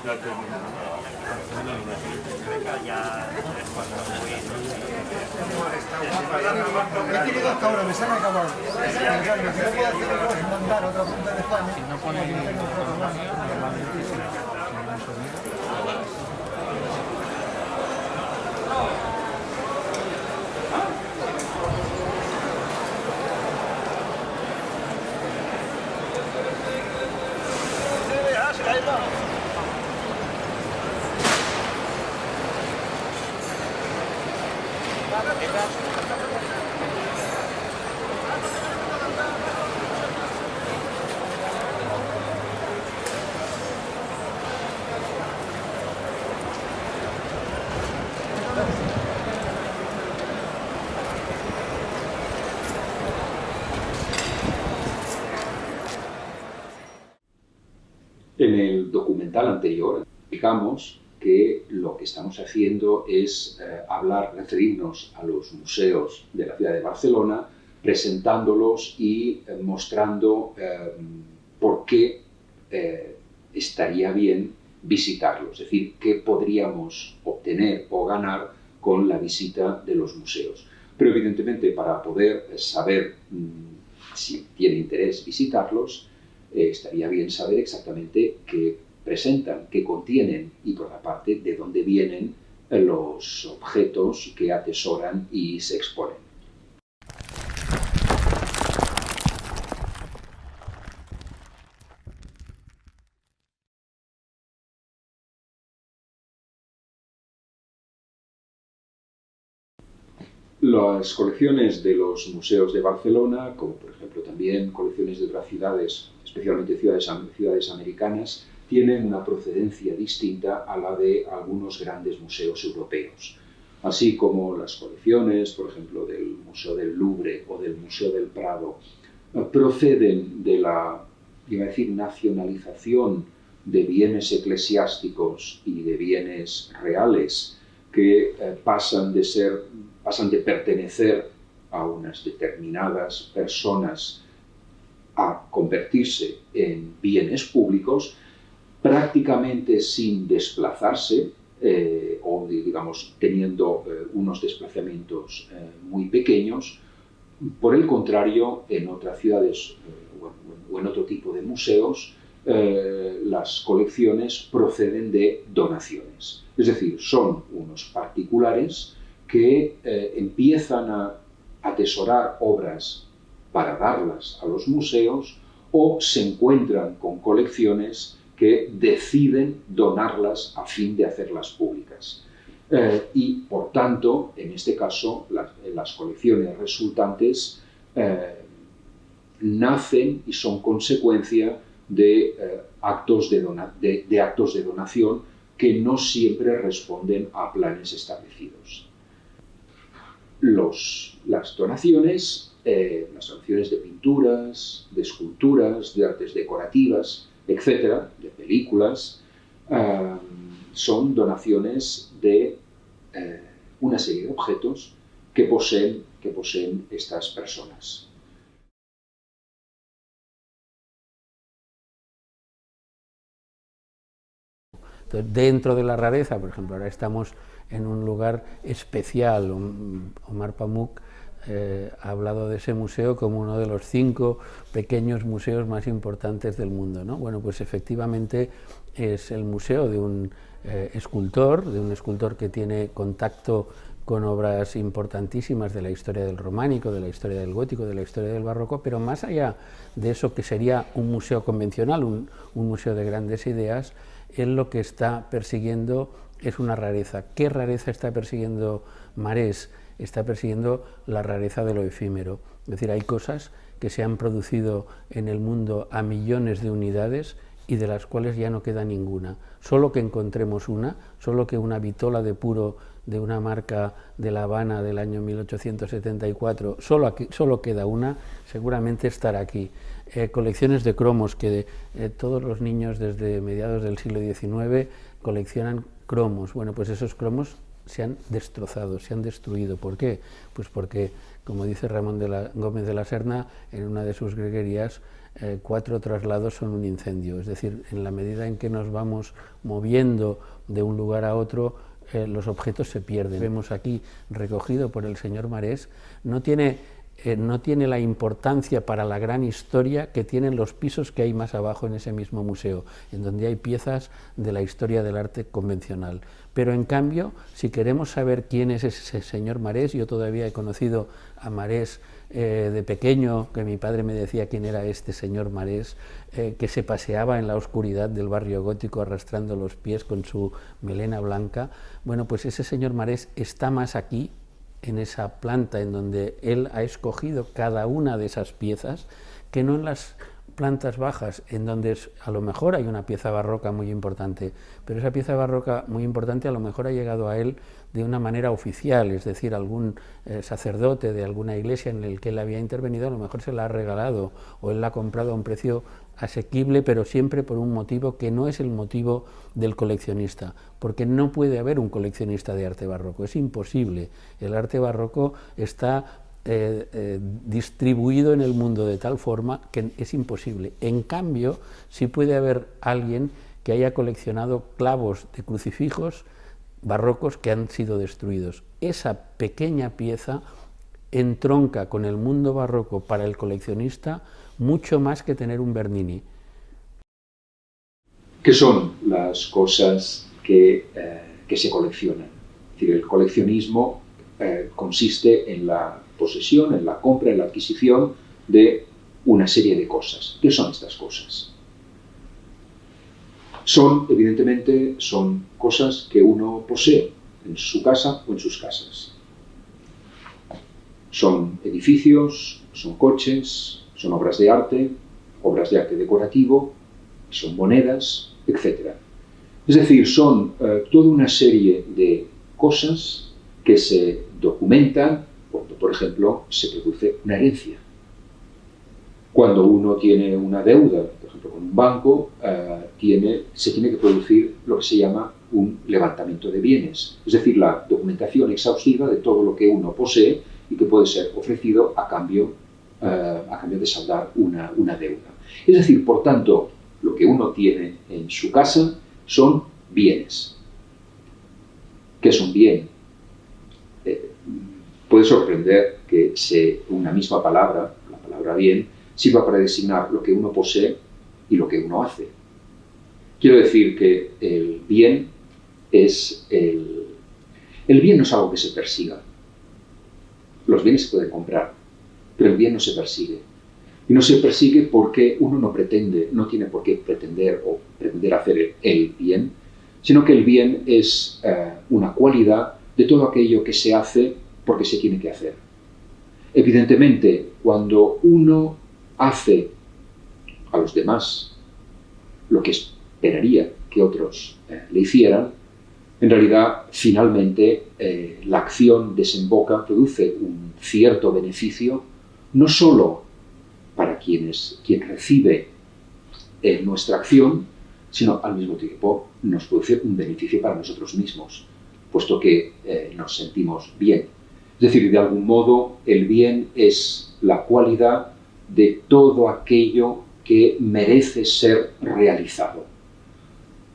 Ya terminado. He tenido hasta ahora, me se han acabado. Pero claro, lo que no puedo hacer es mandar a otra punta de España. Si no pone que no tengo otro problema. En el documental anterior explicamos que lo que estamos haciendo es referirnos a los museos de la ciudad de Barcelona, presentándolos y mostrando por qué estaría bien visitarlos, es decir, qué podríamos obtener o ganar con la visita de los museos. Pero evidentemente para poder saber si tiene interés visitarlos, estaría bien saber exactamente qué presentan, qué contienen y por otra parte de dónde vienen los objetos que atesoran y se exponen. Las colecciones de los museos de Barcelona, como por ejemplo también colecciones de otras ciudades, especialmente ciudades americanas, tienen una procedencia distinta a la de algunos grandes museos europeos. Así como las colecciones, por ejemplo, del Museo del Louvre o del Museo del Prado, proceden de la, iba a decir, nacionalización de bienes eclesiásticos y de bienes reales que pasan de pertenecer a unas determinadas personas a convertirse en bienes públicos, prácticamente sin desplazarse o, digamos, teniendo unos desplazamientos muy pequeños. Por el contrario, en otras ciudades o en otro tipo de museos, las colecciones proceden de donaciones. Es decir, son unos particulares que empiezan a atesorar obras para darlas a los museos o se encuentran con colecciones que deciden donarlas a fin de hacerlas públicas. Y, por tanto, en este caso, las colecciones resultantes nacen y son consecuencia de actos de donación que no siempre responden a planes establecidos. Las donaciones de pinturas, de esculturas, de artes decorativas, etcétera, de películas, son donaciones de una serie de objetos que poseen estas personas. Dentro de la rareza, por ejemplo, ahora estamos en un lugar especial. Omar Pamuk ha hablado de ese museo como uno de los 5 pequeños museos más importantes del mundo, ¿no? Bueno, pues efectivamente es el museo de un escultor que tiene contacto con obras importantísimas de la historia del románico, de la historia del gótico, de la historia del barroco, pero más allá de eso que sería un museo convencional, un museo de grandes ideas, él lo que está persiguiendo es una rareza. ¿Qué rareza está persiguiendo Marés? Está persiguiendo la rareza de lo efímero. Es decir, hay cosas que se han producido en el mundo a millones de unidades y de las cuales ya no queda ninguna. Solo que encontremos una, solo que una vitola de puro de una marca de La Habana del año 1874, solo queda una, seguramente estará aquí. Colecciones de cromos que todos los niños desde mediados del siglo XIX coleccionan cromos. Bueno, pues esos cromos se han destrozado, se han destruido. ¿Por qué? Pues porque, como dice Ramón Gómez de la Serna, en una de sus greguerías, 4 traslados son un incendio. Es decir, en la medida en que nos vamos moviendo de un lugar a otro, los objetos se pierden. Vemos aquí recogido por el señor Marés, no tiene la importancia para la gran historia que tienen los pisos que hay más abajo en ese mismo museo, en donde hay piezas de la historia del arte convencional. Pero en cambio, si queremos saber quién es ese señor Marés, yo todavía he conocido a Marés de pequeño, que mi padre me decía quién era este señor Marés, que se paseaba en la oscuridad del barrio gótico arrastrando los pies con su melena blanca. Bueno, pues ese señor Marés está más aquí, en esa planta en donde él ha escogido cada una de esas piezas, que no en las plantas bajas, en donde a lo mejor hay una pieza barroca muy importante, pero esa pieza barroca muy importante a lo mejor ha llegado a él de una manera oficial, es decir, algún sacerdote de alguna iglesia en el que él había intervenido a lo mejor se la ha regalado o él la ha comprado a un precio asequible, pero siempre por un motivo que no es el motivo del coleccionista, porque no puede haber un coleccionista de arte barroco, es imposible. El arte barroco está distribuido en el mundo de tal forma que es imposible. En cambio, sí puede haber alguien que haya coleccionado clavos de crucifijos barrocos que han sido destruidos. Esa pequeña pieza entronca con el mundo barroco para el coleccionista mucho más que tener un Bernini. ¿Qué son las cosas que se coleccionan? Es decir, el coleccionismo consiste en la posesión, en la compra, en la adquisición de una serie de cosas. ¿Qué son estas cosas? Evidentemente, son cosas que uno posee en su casa o en sus casas. Son edificios, son coches, son obras de arte decorativo, son monedas, etc. Es decir, son toda una serie de cosas que se documentan cuando, por ejemplo, se produce una herencia. Cuando uno tiene una deuda, por ejemplo, con un banco, se tiene que producir lo que se llama un levantamiento de bienes, es decir, la documentación exhaustiva de todo lo que uno posee y que puede ser ofrecido a cambio de saldar una deuda. Es decir, por tanto, lo que uno tiene en su casa son bienes. ¿Qué es un bien? Puede sorprender que una misma palabra, la palabra bien, sirva para designar lo que uno posee y lo que uno hace. Quiero decir que el bien el bien no es algo que se persiga. Los bienes se pueden comprar, pero el bien no se persigue. Y no se persigue porque uno no tiene por qué pretender hacer el bien, sino que el bien es una cualidad de todo aquello que se hace porque se tiene que hacer. Evidentemente, cuando uno hace a los demás lo que esperaría que otros le hicieran, en realidad, finalmente, la acción produce un cierto beneficio, no solo para quien recibe nuestra acción, sino al mismo tiempo nos produce un beneficio para nosotros mismos, puesto que nos sentimos bien. Es decir, de algún modo, el bien es la cualidad de todo aquello que merece ser realizado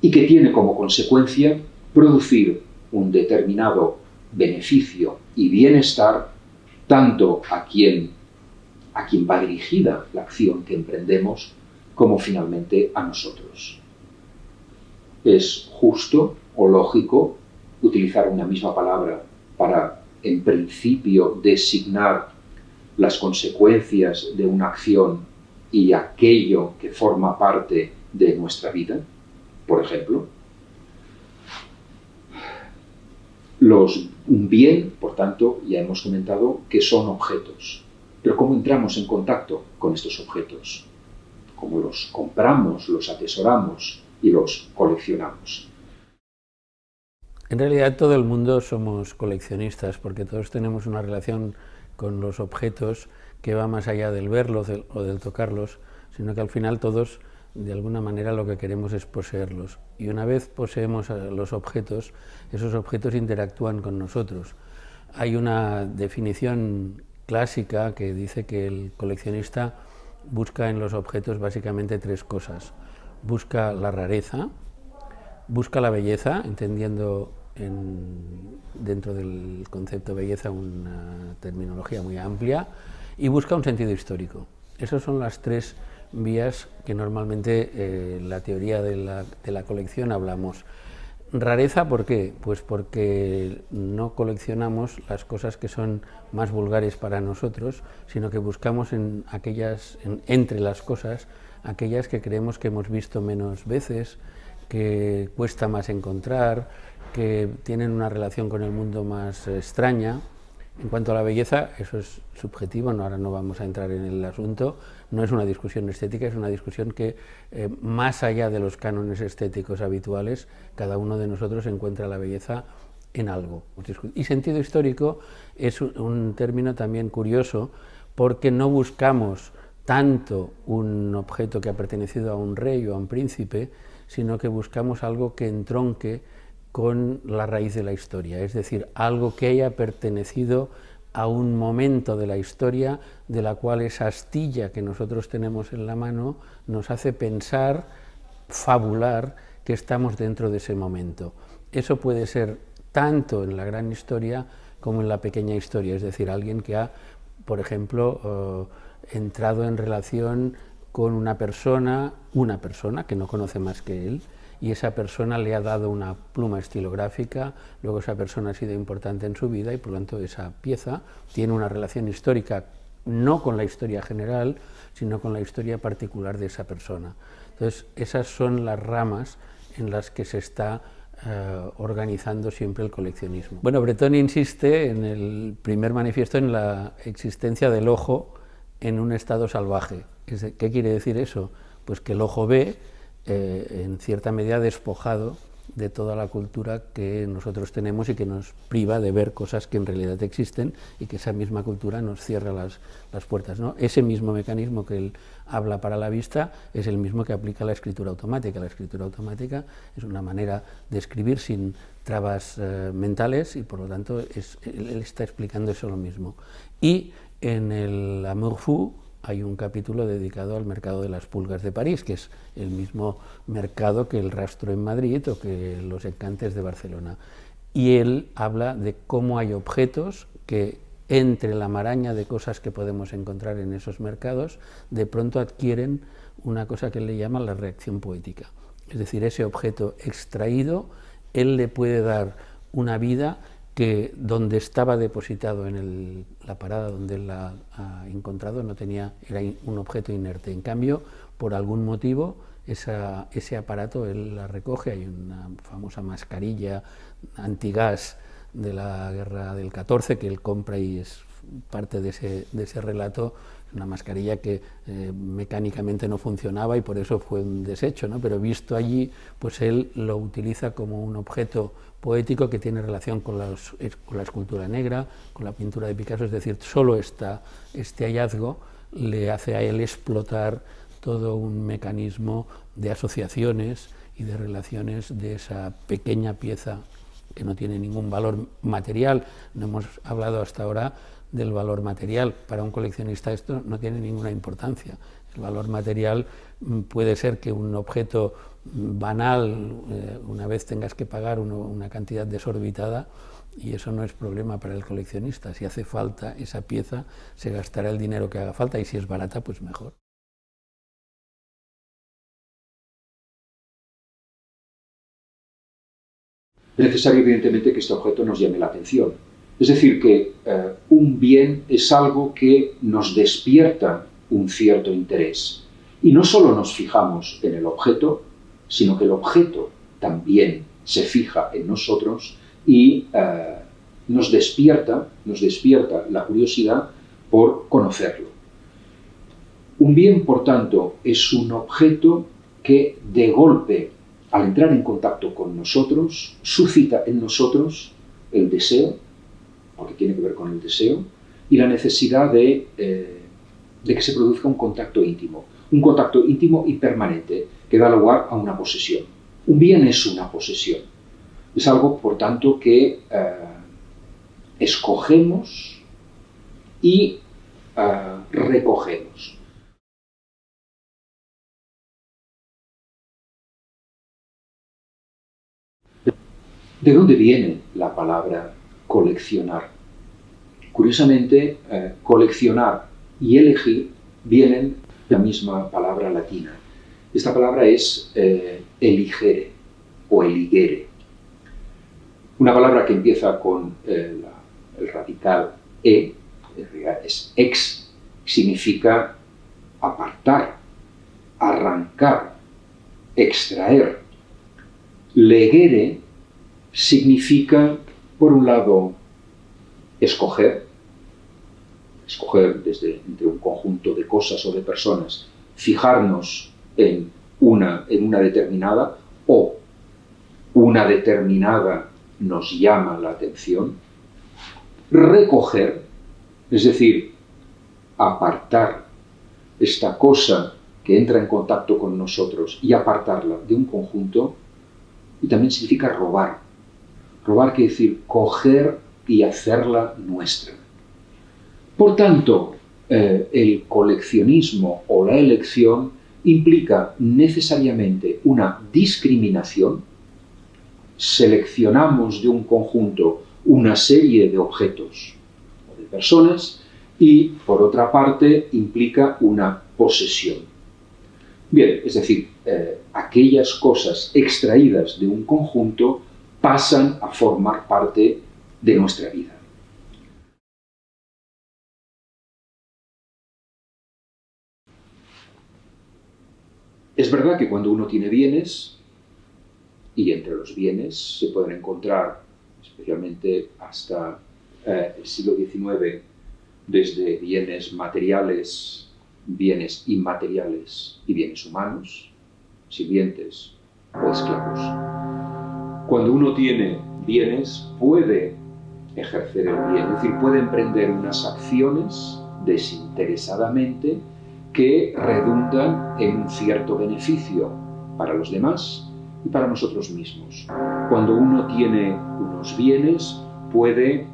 y que tiene como consecuencia producir un determinado beneficio y bienestar tanto a quien va dirigida la acción que emprendemos como finalmente a nosotros. Es justo o lógico utilizar una misma palabra para, en principio, designar las consecuencias de una acción y aquello que forma parte de nuestra vida, por ejemplo. Un bien, por tanto, ya hemos comentado que son objetos. Pero ¿cómo entramos en contacto con estos objetos? ¿Cómo los compramos, los atesoramos y los coleccionamos? En realidad todo el mundo somos coleccionistas porque todos tenemos una relación con los objetos que va más allá del verlos o del tocarlos, sino que al final todos de alguna manera lo que queremos es poseerlos. Y una vez poseemos los objetos, esos objetos interactúan con nosotros. Hay una definición clásica que dice que el coleccionista busca en los objetos básicamente tres cosas. Busca la rareza, busca la belleza, entendiendo dentro del concepto belleza una terminología muy amplia, y busca un sentido histórico. Esas son las tres vías que normalmente la teoría de la colección hablamos. Rareza, ¿por qué? Pues porque no coleccionamos las cosas que son más vulgares para nosotros, sino que buscamos entre las cosas aquellas que creemos que hemos visto menos veces, que cuesta más encontrar, que tienen una relación con el mundo más extraña. En cuanto a la belleza, eso es subjetivo, ahora no vamos a entrar en el asunto, no es una discusión estética, es una discusión que, más allá de los cánones estéticos habituales, cada uno de nosotros encuentra la belleza en algo. Y sentido histórico es un término también curioso, porque no buscamos tanto un objeto que ha pertenecido a un rey o a un príncipe, sino que buscamos algo que entronque con la raíz de la historia, es decir, algo que haya pertenecido a un momento de la historia de la cual esa astilla que nosotros tenemos en la mano nos hace pensar, fabular, que estamos dentro de ese momento. Eso puede ser tanto en la gran historia como en la pequeña historia, es decir, alguien que ha, por ejemplo, entrado en relación con una persona que no conoce más que él, y esa persona le ha dado una pluma estilográfica, luego esa persona ha sido importante en su vida y por lo tanto esa pieza tiene una relación histórica no con la historia general, sino con la historia particular de esa persona. Entonces, esas son las ramas en las que se está organizando siempre el coleccionismo. Bueno, Breton insiste en el primer manifiesto en la existencia del ojo en un estado salvaje. ¿Qué quiere decir eso? Pues que el ojo ve, en cierta medida despojado de toda la cultura que nosotros tenemos y que nos priva de ver cosas que en realidad existen y que esa misma cultura nos cierra las puertas, ¿no? Ese mismo mecanismo que él habla para la vista es el mismo que aplica la escritura automática. La escritura automática es una manera de escribir sin trabas mentales y por lo tanto él está explicando eso lo mismo. Y en el Amour Fou hay un capítulo dedicado al mercado de las pulgas de París, que es el mismo mercado que el Rastro en Madrid o que los Encantes de Barcelona. Y él habla de cómo hay objetos que, entre la maraña de cosas que podemos encontrar en esos mercados, de pronto adquieren una cosa que él le llama la reacción poética. Es decir, ese objeto extraído, él le puede dar una vida que donde estaba depositado en la parada donde él la ha encontrado era un objeto inerte. En cambio, por algún motivo, ese aparato él la recoge. Hay una famosa mascarilla antigás de la guerra del 14 que él compra y es parte de ese relato. Una mascarilla que mecánicamente no funcionaba y por eso fue un desecho, ¿no? Pero visto allí, pues él lo utiliza como un objeto poético que tiene relación con la escultura negra, con la pintura de Picasso, es decir, solo este hallazgo le hace a él explotar todo un mecanismo de asociaciones y de relaciones de esa pequeña pieza que no tiene ningún valor material. No hemos hablado hasta ahora del valor material. Para un coleccionista esto no tiene ninguna importancia. El valor material puede ser que un objeto banal, una vez tengas que pagar una cantidad desorbitada, y eso no es problema para el coleccionista. Si hace falta esa pieza, se gastará el dinero que haga falta, y si es barata, pues mejor. Es necesario, evidentemente, que este objeto nos llame la atención. Es decir, que un bien es algo que nos despierta un cierto interés. Y no solo nos fijamos en el objeto, sino que el objeto también se fija en nosotros y nos despierta la curiosidad por conocerlo. Un bien, por tanto, es un objeto que de golpe, al entrar en contacto con nosotros, suscita en nosotros el deseo, porque tiene que ver con el deseo, y la necesidad de que se produzca un contacto íntimo. un contacto íntimo y permanente que da lugar a una posesión. Un bien es una posesión. Es algo, por tanto, que escogemos y recogemos. ¿De dónde viene la palabra coleccionar? Curiosamente, coleccionar y elegir vienen de la misma palabra latina. Esta palabra es eligere o eligere. Una palabra que empieza con el radical e, es ex, significa apartar, arrancar, extraer. Legere significa, por un lado, escoger entre un conjunto de cosas o de personas, fijarnos en una determinada, o una determinada nos llama la atención. Recoger, es decir, apartar esta cosa que entra en contacto con nosotros y apartarla de un conjunto, y también significa robar. Robar quiere decir coger y hacerla nuestra. Por tanto, el coleccionismo o la elección implica necesariamente una discriminación. Seleccionamos de un conjunto una serie de objetos o de personas y, por otra parte, implica una posesión. Bien, es decir, aquellas cosas extraídas de un conjunto pasan a formar parte de nuestra vida. Es verdad que cuando uno tiene bienes, y entre los bienes se pueden encontrar, especialmente hasta el siglo XIX, desde bienes materiales, bienes inmateriales y bienes humanos, sirvientes o esclavos. Cuando uno tiene bienes, puede ejercer el bien, es decir, puede emprender unas acciones desinteresadamente que redundan en un cierto beneficio para los demás y para nosotros mismos. Cuando uno tiene unos bienes, puede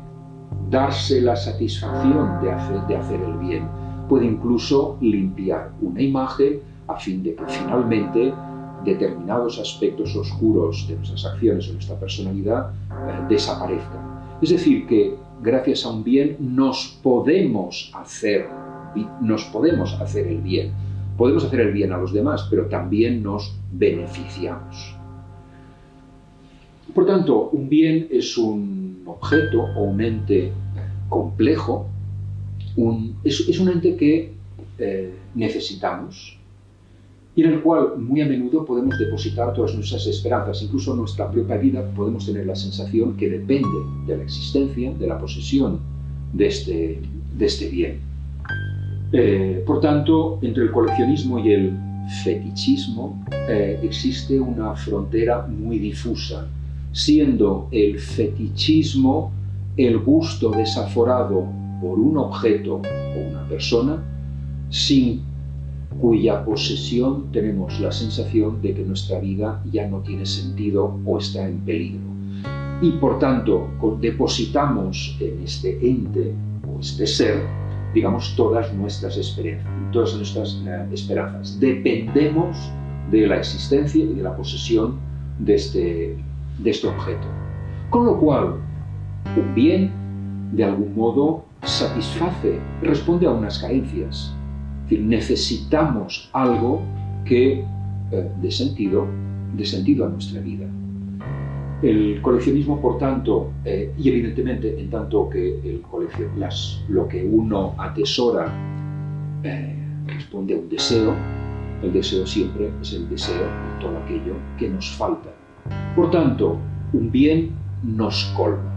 darse la satisfacción de hacer el bien. Puede incluso limpiar una imagen a fin de que finalmente determinados aspectos oscuros de nuestras acciones o nuestra personalidad desaparezcan. Es decir, que gracias a un bien nos podemos hacer el bien. Podemos hacer el bien a los demás, pero también nos beneficiamos. Por tanto, un bien es un objeto o un ente complejo, es un ente que necesitamos y en el cual muy a menudo podemos depositar todas nuestras esperanzas. Incluso nuestra propia vida podemos tener la sensación que depende de la existencia, de la posesión de este bien. Por tanto, entre el coleccionismo y el fetichismo existe una frontera muy difusa, siendo el fetichismo el gusto desaforado por un objeto o una persona sin cuya posesión tenemos la sensación de que nuestra vida ya no tiene sentido o está en peligro. Y por tanto, depositamos en este ente o este ser, digamos, todas nuestras esperanzas. Dependemos de la existencia y de la posesión de este objeto. Con lo cual, un bien, de algún modo, satisface, responde a unas carencias. Es decir, necesitamos algo que dé sentido a nuestra vida. El coleccionismo, por tanto, y evidentemente en tanto que lo que uno atesora responde a un deseo, el deseo siempre es el deseo de todo aquello que nos falta. Por tanto, un bien nos colma.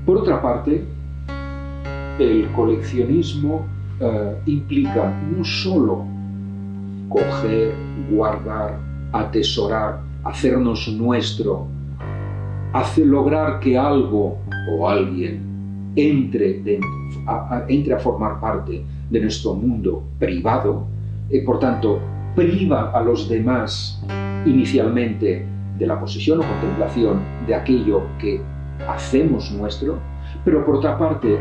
Por otra parte, el coleccionismo implica no solo coger, guardar, atesorar, hacernos nuestro, lograr que algo o alguien entre entre a formar parte de nuestro mundo privado, por tanto, priva a los demás inicialmente de la posesión o contemplación de aquello que hacemos nuestro, pero por otra parte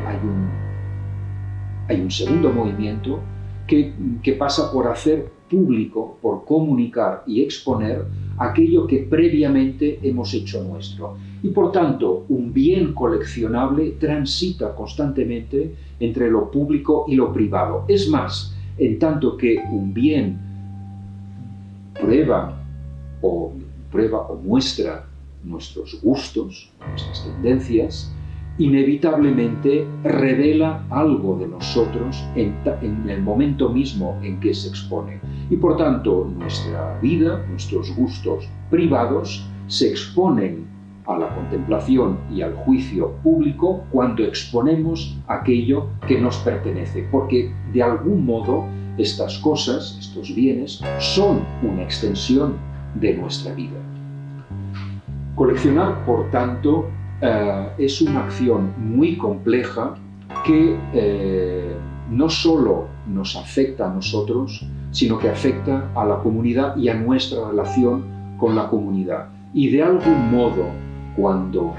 hay un segundo movimiento que pasa por hacer público, por comunicar y exponer aquello que previamente hemos hecho nuestro. Y por tanto, un bien coleccionable transita constantemente entre lo público y lo privado. Es más, en tanto que un bien prueba o muestra nuestros gustos, nuestras tendencias, inevitablemente revela algo de nosotros en el momento mismo en que se expone. Y por tanto, nuestra vida, nuestros gustos privados, se exponen a la contemplación y al juicio público cuando exponemos aquello que nos pertenece, porque de algún modo estas cosas, estos bienes, son una extensión de nuestra vida. Coleccionar, por tanto, es una acción muy compleja que no solo nos afecta a nosotros, sino que afecta a la comunidad y a nuestra relación con la comunidad. Y de algún modo, cuando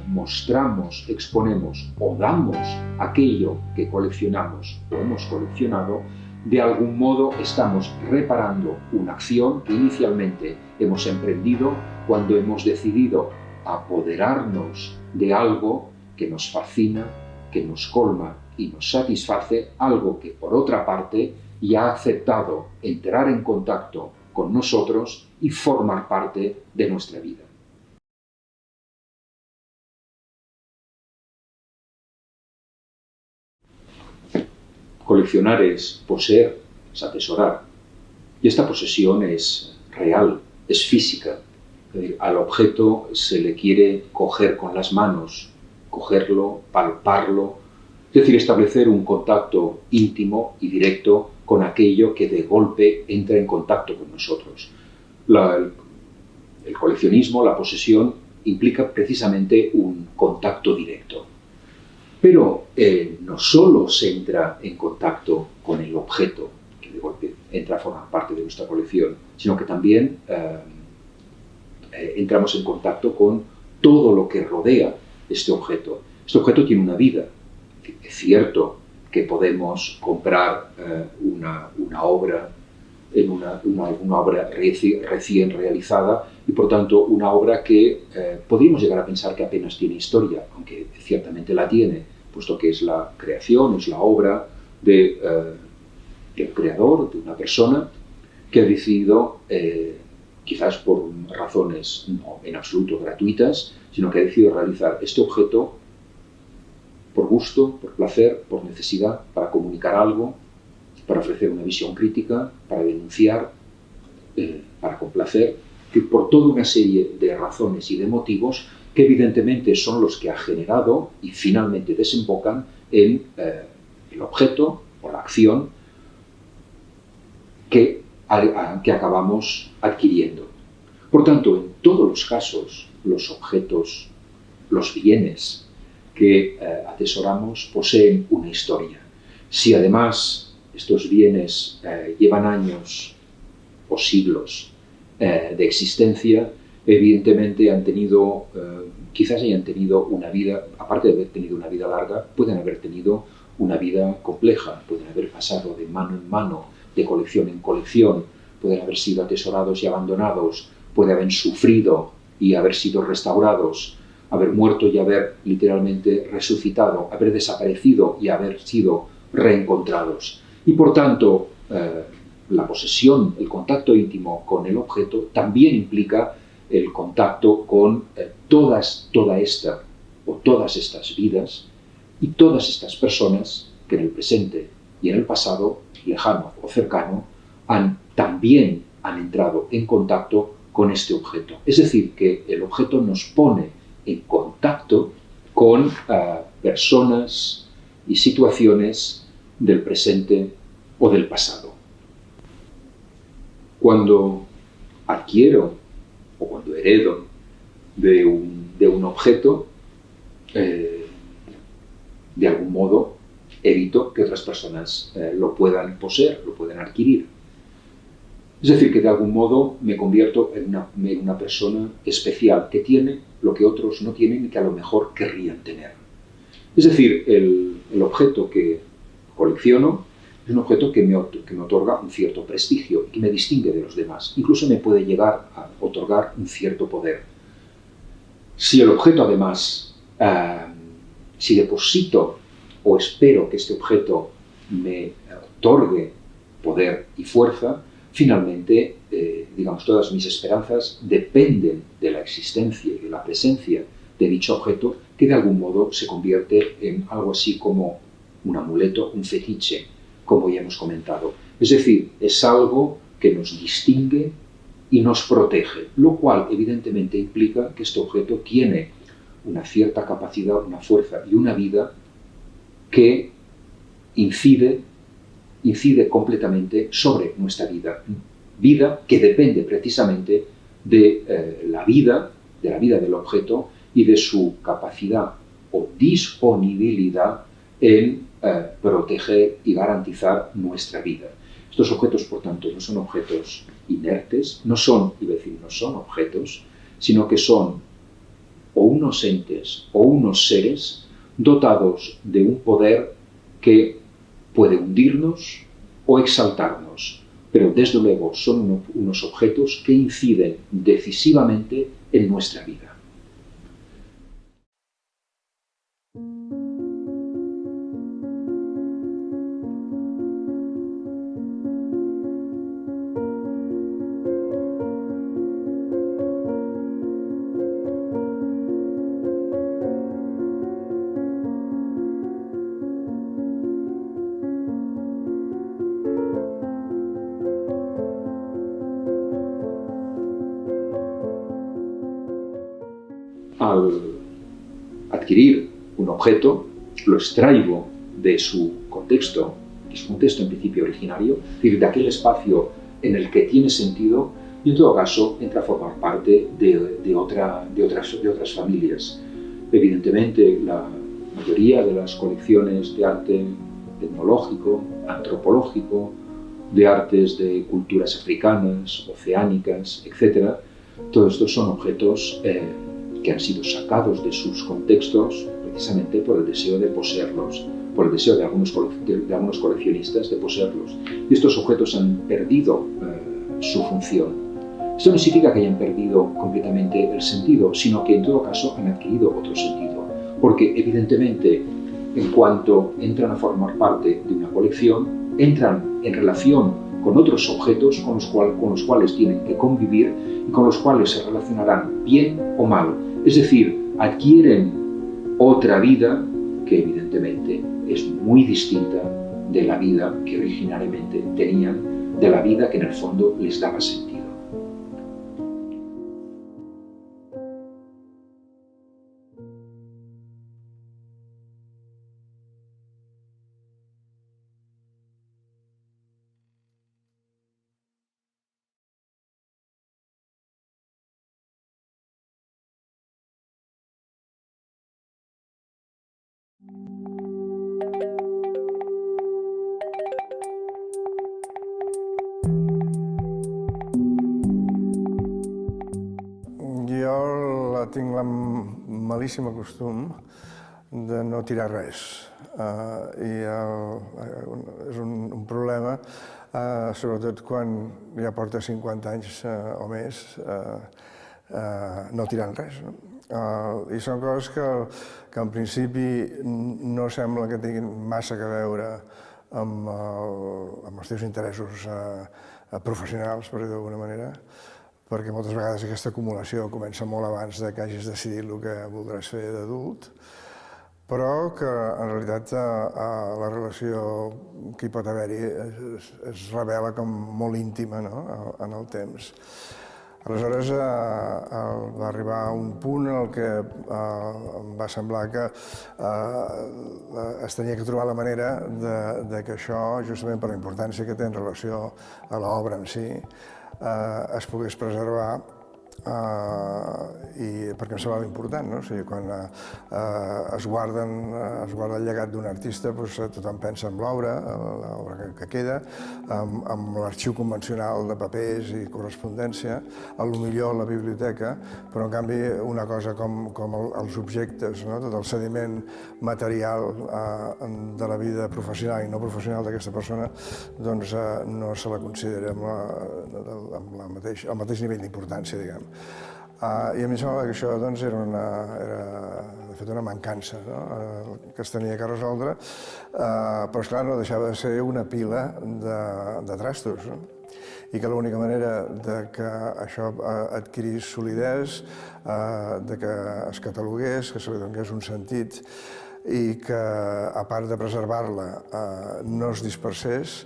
mostramos, exponemos o damos aquello que coleccionamos o hemos coleccionado, de algún modo estamos reparando una acción que inicialmente hemos emprendido cuando hemos decidido apoderarnos de algo que nos fascina, que nos colma y nos satisface, algo que por otra parte ya ha aceptado entrar en contacto con nosotros y formar parte de nuestra vida. Coleccionar es poseer, es atesorar. Y esta posesión es real, es física. Es decir, al objeto se le quiere coger con las manos, cogerlo, palparlo, es decir, establecer un contacto íntimo y directo con aquello que de golpe entra en contacto con nosotros. El coleccionismo, la posesión, implica precisamente un contacto directo. Pero no solo se entra en contacto con el objeto, que de golpe entra a formar parte de nuestra colección, sino que también entramos en contacto con todo lo que rodea este objeto. Este objeto tiene una vida. Es cierto que podemos comprar una obra en una obra recién realizada y por tanto una obra que podríamos llegar a pensar que apenas tiene historia, aunque ciertamente la tiene, puesto que es la creación, es la obra del creador, de una persona que ha decidido, quizás por razones no en absoluto gratuitas, sino que ha decidido realizar este objeto por gusto, por placer, por necesidad, para comunicar algo, para ofrecer una visión crítica, para denunciar, para complacer, que por toda una serie de razones y de motivos que evidentemente son los que ha generado y finalmente desembocan en el objeto o la acción que acabamos adquiriendo. Por tanto, en todos los casos, los objetos, los bienes que atesoramos poseen una historia. Si además estos bienes llevan años o siglos de existencia, evidentemente han tenido, quizás hayan tenido una vida, aparte de haber tenido una vida larga, pueden haber tenido una vida compleja, pueden haber pasado de mano en mano, de colección en colección, pueden haber sido atesorados y abandonados, pueden haber sufrido y haber sido restaurados, haber muerto y haber literalmente resucitado, haber desaparecido y haber sido reencontrados. Y por tanto, la posesión, el contacto íntimo con el objeto también implica el contacto con todas estas vidas y todas estas personas que en el presente y en el pasado, lejano o cercano, también han entrado en contacto con este objeto. Es decir, que el objeto nos pone en contacto con personas y situaciones del presente o del pasado. Cuando adquiero o cuando heredo de un objeto, de algún modo evito que otras personas lo puedan poseer, lo puedan adquirir. Es decir, que de algún modo me convierto en una persona especial que tiene lo que otros no tienen y que a lo mejor querrían tener. Es decir, el objeto que colecciono es un objeto que me otorga un cierto prestigio y que me distingue de los demás. Incluso me puede llegar a otorgar un cierto poder. Si el objeto además, si deposito o espero que este objeto me otorgue poder y fuerza, finalmente, digamos, todas mis esperanzas dependen de la existencia y de la presencia de dicho objeto, que de algún modo se convierte en algo así como un amuleto, un fetiche, como ya hemos comentado. Es decir, es algo que nos distingue y nos protege, lo cual evidentemente implica que este objeto tiene una cierta capacidad, una fuerza y una vida que incide completamente sobre nuestra vida. Vida que depende precisamente de la vida del objeto y de su capacidad o disponibilidad en proteger y garantizar nuestra vida. Estos objetos, por tanto, no son objetos inertes, no son objetos, sino que son o unos entes o unos seres dotados de un poder que puede hundirnos o exaltarnos, pero desde luego son unos objetos que inciden decisivamente en nuestra vida. Al adquirir un objeto, lo extraigo de su contexto en principio originario, es decir, de aquel espacio en el que tiene sentido, y en todo caso entra a formar parte de otras familias. Evidentemente, la mayoría de las colecciones de arte etnológico, antropológico, de artes de culturas africanas, oceánicas, etc., todos estos son objetos que han sido sacados de sus contextos precisamente por el deseo de poseerlos, por el deseo de algunos coleccionistas de poseerlos. Y estos objetos han perdido su función. Esto no significa que hayan perdido completamente el sentido, sino que en todo caso han adquirido otro sentido. Porque evidentemente, en cuanto entran a formar parte de una colección, entran en relación con otros objetos con los cuales tienen que convivir y con los cuales se relacionarán bien o mal. Es decir, adquieren otra vida que evidentemente es muy distinta de la vida que originariamente tenían, de la vida que en el fondo les daba sentido. Jo tinc el malíssim costum de no tirar res. És un problema, sobretot quan ja porta 50 anys o més no tirant res. I són coses que en principi no sembla que tinguin massa a veure amb els teus interessos professionals, per dir-ho d'alguna manera, perquè moltes vegades aquesta acumulació comença molt abans que hagis decidit el que voldràs fer d'adult, però que en realitat la relació que hi pot haver-hi es revela com molt íntima en el temps. Aleshores va arribar un punt en què em va semblar que es tenia que trobar la manera que això, justament per la importància que té en relació a l'obra en si, es pogués preservar i perquè em semblava important, no? O sigui, quan es guarda el llegat d'un artista, doncs, tothom pensa en l'obra que queda, amb l'arxiu convencional de papers i correspondència, potser la biblioteca, però en canvi una cosa com els objectes, no? Tot el sediment material de la vida professional i no professional d'aquesta persona, doncs no se la considera amb el mateix nivell d'importància, diguem. I a mi em semblava que això doncs, era de fet una mancança, no? Que es tenia que resoldre, però esclar, no deixava de ser una pila de trastos, no? I que l'única manera de que això adquirís solidesa, de que es catalogués, que se li donés un sentit i que, a part de preservar-la, no es dispersés,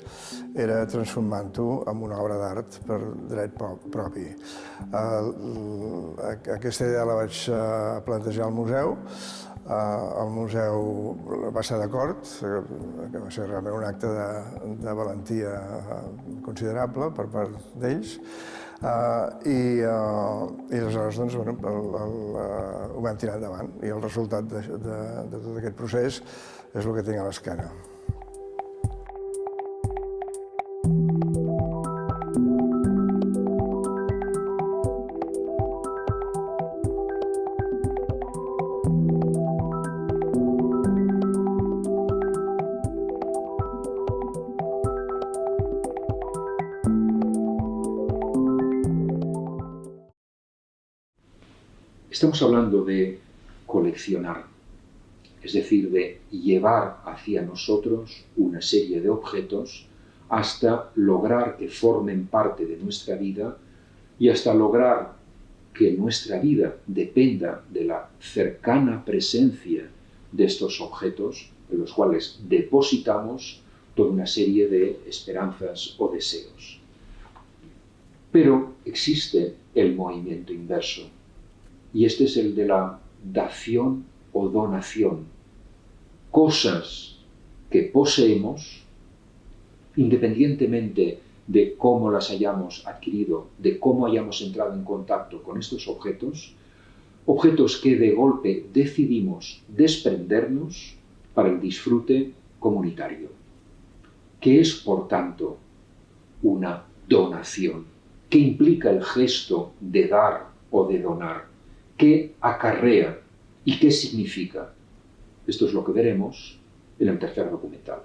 era transformant-ho en una obra d'art per dret propi. Aquesta idea la vaig plantejar al museu. El museu va estar d'acord, que va ser realment un acte de valentia considerable per part d'ells, i aleshores doncs, ho vam tirar endavant i el resultat de tot aquest procés és el que tinc a l'esquena. Estamos hablando de coleccionar, es decir, de llevar hacia nosotros una serie de objetos hasta lograr que formen parte de nuestra vida y hasta lograr que nuestra vida dependa de la cercana presencia de estos objetos en los cuales depositamos toda una serie de esperanzas o deseos. Pero existe el movimiento inverso. Y este es el de la dación o donación. Cosas que poseemos, independientemente de cómo las hayamos adquirido, de cómo hayamos entrado en contacto con estos objetos, objetos que de golpe decidimos desprendernos para el disfrute comunitario. ¿Qué es, por tanto, una donación? ¿Qué implica el gesto de dar o de donar? ¿Qué acarrea y qué significa? Esto es lo que veremos en el tercer documental.